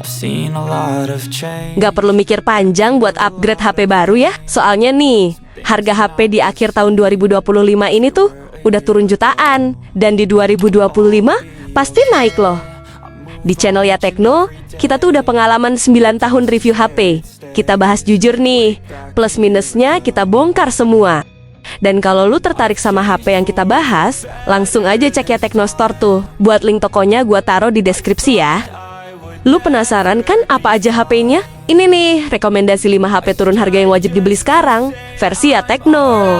Seen a lot of change. Gak perlu mikir panjang buat upgrade HP baru ya. Soalnya nih, harga HP di akhir tahun 2025 ini tuh udah turun jutaan. Dan di 2025 pasti naik loh. Di channel Ya Tekno, kita tuh udah pengalaman 9 tahun review HP. Kita bahas jujur nih, plus minusnya kita bongkar semua. Dan kalau lu tertarik sama HP yang kita bahas, langsung aja cek Ya Tekno Store tuh. Buat link tokonya gua taruh di deskripsi ya. Lu penasaran kan apa aja HP-nya? Ini nih, rekomendasi 5 HP turun harga yang wajib dibeli sekarang, versi Ya Tekno.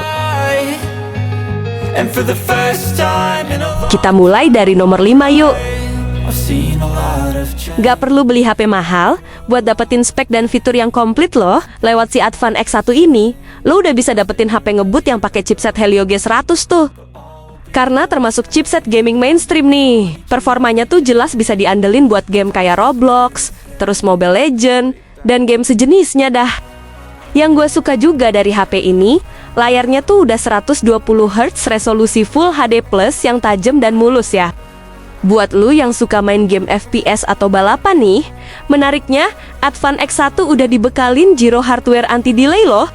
And for the first time in a long Kita mulai dari nomor 5 yuk. I've seen a lot of change. Gak perlu beli HP mahal buat dapetin spek dan fitur yang komplit loh. Lewat si Advan X1 ini, lo udah bisa dapetin HP ngebut yang pakai chipset Helio G100 tuh. Karena termasuk chipset gaming mainstream nih. Performanya tuh jelas bisa diandelin buat game kayak Roblox, terus Mobile Legends, dan game sejenisnya dah. Yang gue suka juga dari HP ini, layarnya tuh udah 120 Hz resolusi Full HD Plus yang tajam dan mulus ya. Buat lu yang suka main game FPS atau balapan nih, menariknya Advan X1 udah dibekalin Gyro hardware anti-delay loh.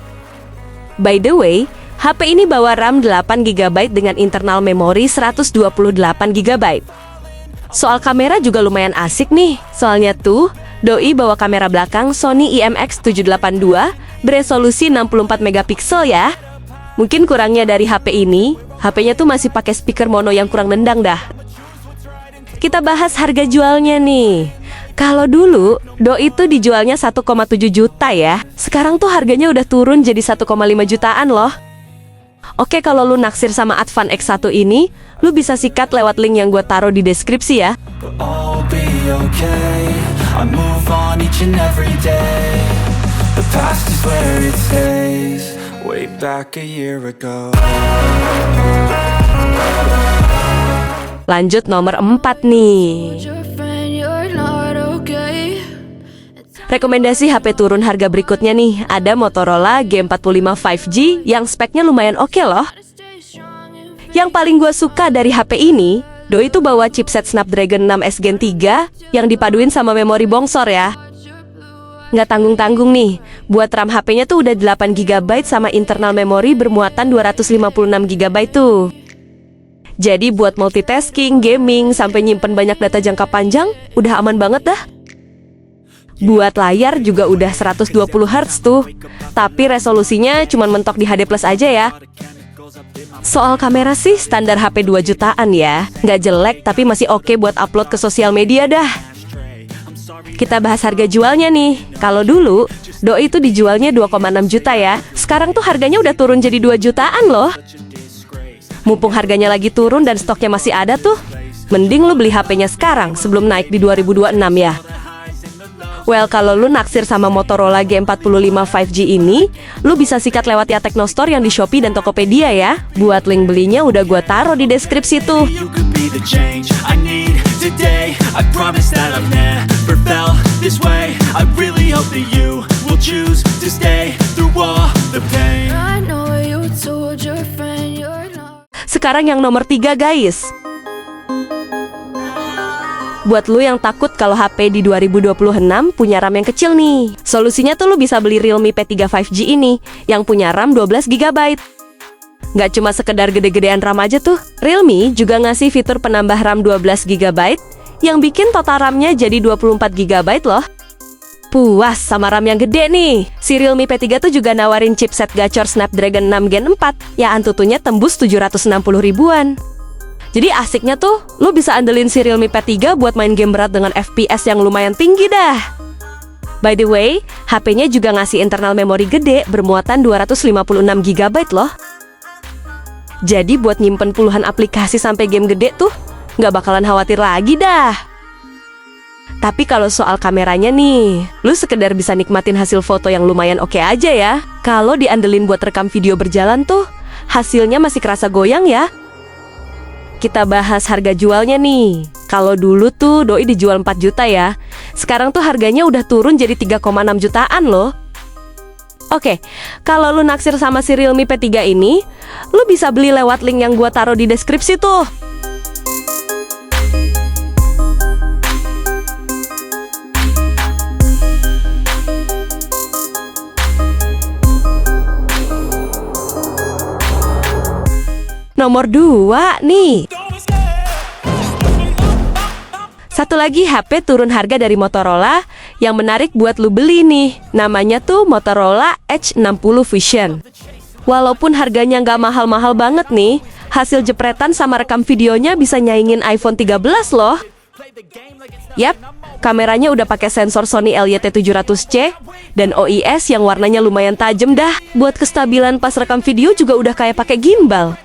By the way, HP ini bawa RAM 8GB dengan internal memori 128GB. Soal kamera juga lumayan asik nih. Soalnya tuh, doi bawa kamera belakang Sony IMX782 beresolusi 64MP ya. Mungkin kurangnya dari HP ini, HP-nya tuh masih pakai speaker mono yang kurang nendang dah. Kita bahas harga jualnya nih. Kalau dulu, doi itu dijualnya 1,7 juta ya. Sekarang tuh harganya udah turun jadi 1,5 jutaan loh. Oke, kalau lu naksir sama Advan X1 ini, lu bisa sikat lewat link yang gue taruh di deskripsi ya. But all be okay. I move on each and every day. The past is where it stays. Way back a year ago. Lanjut nomor 4 nih. Rekomendasi HP turun harga berikutnya nih. Ada Motorola G45 5G yang speknya lumayan oke loh. Yang paling gue suka dari HP ini, doi itu bawa chipset Snapdragon 6S Gen 3 yang dipaduin sama memori bongsor ya. Nggak tanggung-tanggung nih, buat RAM HP-nya tuh udah 8GB sama internal memori bermuatan 256GB tuh. Jadi buat multitasking, gaming, sampai nyimpen banyak data jangka panjang, udah aman banget dah. Buat layar juga udah 120 Hz tuh, tapi resolusinya cuma mentok di HD Plus aja ya. Soal kamera sih standar HP 2 jutaan ya. Nggak jelek tapi masih oke buat upload ke sosial media dah. Kita bahas harga jualnya nih. Kalau dulu, doi itu dijualnya 2,6 juta ya. Sekarang tuh harganya udah turun jadi 2 jutaan loh. Mumpung harganya lagi turun dan stoknya masih ada tuh, mending lu beli HP-nya sekarang sebelum naik di 2026 ya. Well, kalau lu naksir sama Motorola G45 5G ini, lu bisa sikat lewat Ya Tekno Store yang di Shopee dan Tokopedia ya. Buat link belinya udah gua taruh di deskripsi tuh. You could be the change I need today. I promise that I've never felt this way. I really hope that you will choose to stay through all the pain. I know you told your friend you're not. Sekarang yang nomor 3 guys. Buat lu yang takut kalau HP di 2026 punya RAM yang kecil nih, solusinya tuh lu bisa beli Realme P3 5G ini yang punya RAM 12GB. Nggak cuma sekedar gede-gedean RAM aja tuh, Realme juga ngasih fitur penambah RAM 12GB yang bikin total RAM-nya jadi 24GB loh. Puas sama RAM yang gede nih. Si Realme P3 tuh juga nawarin chipset gacor Snapdragon 6 Gen 4 yang antutunya tembus 760 ribuan. Jadi asiknya tuh, lu bisa andelin si Realme P3 buat main game berat dengan FPS yang lumayan tinggi dah. By the way, HP-nya juga ngasih internal memori gede bermuatan 256GB loh. Jadi buat nyimpen puluhan aplikasi sampai game gede tuh, nggak bakalan khawatir lagi dah. Tapi kalau soal kameranya nih, lu sekedar bisa nikmatin hasil foto yang lumayan oke aja ya. Kalau diandelin buat rekam video berjalan tuh, hasilnya masih kerasa goyang ya. Kita bahas harga jualnya nih. Kalau dulu tuh doi dijual 4 juta ya. Sekarang tuh harganya udah turun jadi 3,6 jutaan loh. Oke, kalau lu naksir sama si Realme P3 ini, lu bisa beli lewat link yang gua taruh di deskripsi tuh. nomor 2 nih. Satu lagi HP turun harga dari Motorola yang menarik buat lu beli nih. Namanya tuh Motorola Edge 60 Vision. Walaupun harganya nggak mahal-mahal banget nih, hasil jepretan sama rekam videonya bisa nyaingin iPhone 13 loh. Yap, kameranya udah pakai sensor Sony LYT700C dan OIS yang warnanya lumayan tajam dah. Buat kestabilan pas rekam video juga udah kayak pakai gimbal.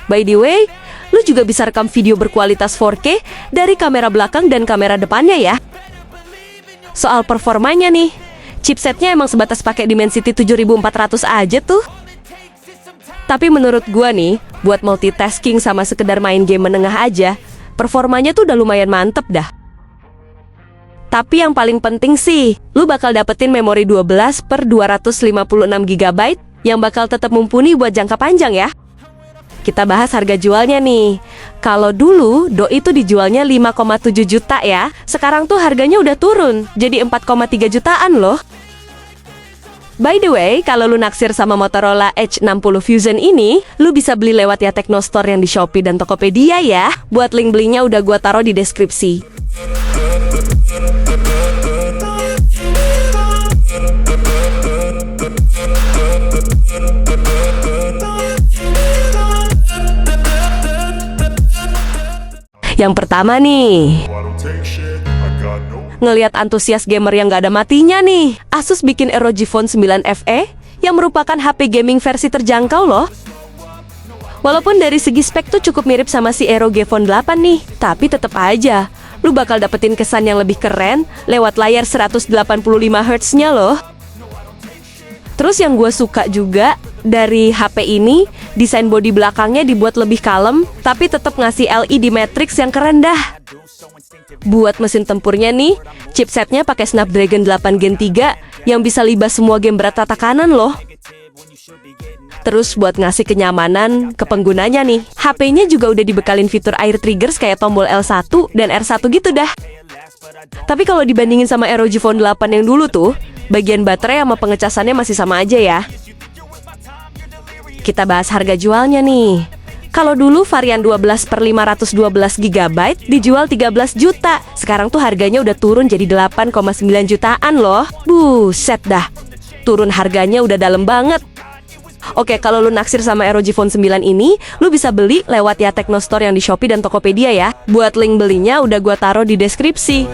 By the way, lu juga bisa rekam video berkualitas 4K dari kamera belakang dan kamera depannya ya. Soal performanya nih, chipsetnya emang sebatas pakai Dimensity 7400 aja tuh. Tapi menurut gua nih, buat multitasking sama sekedar main game menengah aja, performanya tuh udah lumayan mantep dah. Tapi yang paling penting sih, lu bakal dapetin memori 12/256 GB yang bakal tetap mumpuni buat jangka panjang ya. Kita bahas harga jualnya nih. Kalau dulu Doi itu dijualnya 5,7 juta ya. Sekarang tuh harganya udah turun jadi 4,3 jutaan loh. By the way, kalau lu naksir sama Motorola Edge 60 Fusion ini, lu bisa beli lewat ya Tekno Store yang di Shopee dan Tokopedia ya. Buat link belinya udah gua taruh di deskripsi. Yang pertama nih, ngelihat antusias gamer yang gak ada matinya nih, Asus bikin ROG Phone 9 FE yang merupakan HP gaming versi terjangkau loh. Walaupun dari segi spek tuh cukup mirip sama si ROG Phone 8 nih, tapi tetap aja lu bakal dapetin kesan yang lebih keren lewat layar 185 Hz-nya loh. Terus yang gue suka juga dari HP ini, desain bodi belakangnya dibuat lebih kalem, tapi tetap ngasih LED matrix yang keren dah. Buat mesin tempurnya nih, chipsetnya pakai Snapdragon 8 Gen 3 yang bisa libas semua game berat rata kanan loh. Terus buat ngasih kenyamanan ke penggunanya nih, HP-nya juga udah dibekalin fitur air triggers kayak tombol L1 dan R1 gitu dah. Tapi kalau dibandingin sama ROG Phone 8 yang dulu tuh, bagian baterai sama pengecasannya masih sama aja ya. Kita bahas harga jualnya nih. Kalau dulu varian 12/512 GB dijual 13 juta. Sekarang tuh harganya udah turun jadi 8,9 jutaan loh. Buset dah. Turun harganya udah dalam banget. Oke, kalau lu naksir sama ROG Phone 9 ini, lu bisa beli lewat ya Tekno Store yang di Shopee dan Tokopedia ya. Buat link belinya udah gua taruh di deskripsi.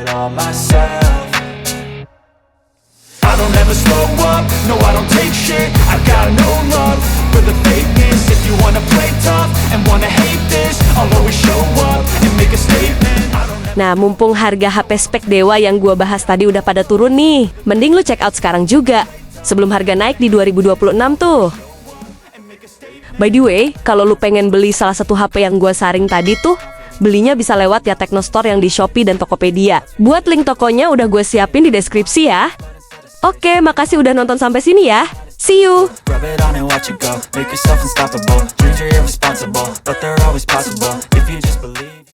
I don't ever slow up, no I don't take shit. I got no love for the fakeness. If you wanna play tough and wanna hate this, I'll always show up and make a statement. Nah, mumpung harga HP spek dewa yang gua bahas tadi udah pada turun nih, mending lu check out sekarang juga, sebelum harga naik di 2026 tuh. By the way, kalau lu pengen beli salah satu HP yang gua saring tadi tuh, belinya bisa lewat ya Tekno Store yang di Shopee dan Tokopedia. Buat link tokonya udah gue siapin di deskripsi ya. Oke, makasih udah nonton sampai sini ya. See you! Rub it on and watch it go. Make yourself unstoppable. Dreams are irresponsible, but they're always possible if you just believe.